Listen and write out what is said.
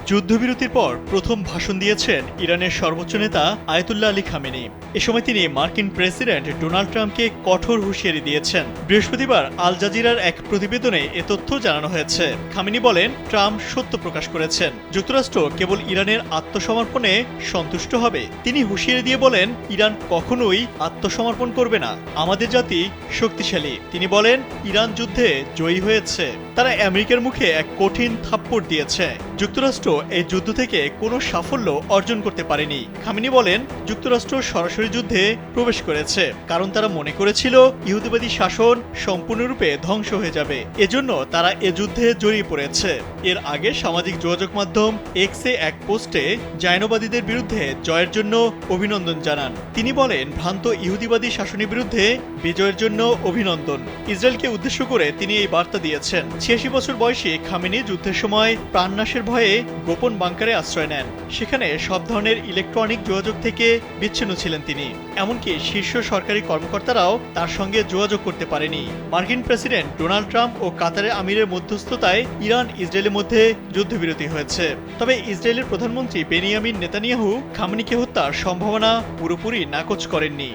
যুদ্ধবিরতির পর প্রথম ভাষণ দিয়েছেন ইরানের সর্বোচ্চ নেতা আয়াতুল্লাহ আলী খামেনি। এ সময় তিনি মার্কিন প্রেসিডেন্ট ডোনাল্ড ট্রাম্পকে কঠোর হুঁশিয়ারি দিয়েছেন। বৃহস্পতিবার আল জাজিরার এক প্রতিবেদনে এ তথ্য জানানো হয়েছে। খামেনি বলেন, ট্রাম্প সত্য প্রকাশ করেছেন, যুক্তরাষ্ট্র কেবল ইরানের আত্মসমর্পণে সন্তুষ্ট হবে। তিনি হুঁশিয়ারি দিয়ে বলেন, ইরান কখনোই আত্মসমর্পণ করবে না। আমাদের জাতি শক্তিশালী। তিনি বলেন, ইরান যুদ্ধে জয়ী হয়েছে। তারা আমেরিকার মুখে এক কঠিন থাপ্পড় দিয়েছে। যুক্তরাষ্ট্র এই যুদ্ধ থেকে কোনো সাফল্য অর্জন করতে পারেনি। খামেনি বলেন, যুক্তরাষ্ট্র সরাসরি যুদ্ধে প্রবেশ করেছে কারণ তারা মনে করেছিল ইহুদিবাদী শাসন সম্পূর্ণরূপে ধ্বংস হয়ে যাবে। এজন্য তারা এ যুদ্ধে জড়িয়ে পড়েছে। এর আগে সামাজিক যোগাযোগ মাধ্যম এক্সে এক পোস্টে জায়নবাদীদের বিরুদ্ধে জয়ের জন্য অভিনন্দন জানান। তিনি বলেন, ভ্রান্ত ইহুদিবাদী শাসনের বিরুদ্ধে বিজয়ের জন্য অভিনন্দন। ইসরায়েলকে উদ্দেশ্য করে তিনি এই বার্তা দিয়েছেন। ৮৬ বছর বয়সী খামেনি যুদ্ধের সময় প্রাণনাশের ভয়ে গোপন বাংকারে আশ্রয় নেন। সেখানে সব ধরনের ইলেকট্রনিক যোগাযোগ থেকে বিচ্ছিন্ন ছিলেন তিনি। এমনকি শীর্ষ সরকারি কর্মকর্তারাও তার সঙ্গে যোগাযোগ করতে পারেনি। মার্কিন প্রেসিডেন্ট ডোনাল্ড ট্রাম্প ও কাতারের আমিরের মধ্যস্থতায় ইরান ইসরায়েলের মধ্যে যুদ্ধবিরতি হয়েছে। তবে ইসরায়েলের প্রধানমন্ত্রী বেনিয়ামিন নেতানিয়াহু খামেনিকে হত্যার সম্ভাবনা পুরোপুরি নাকচ করেননি।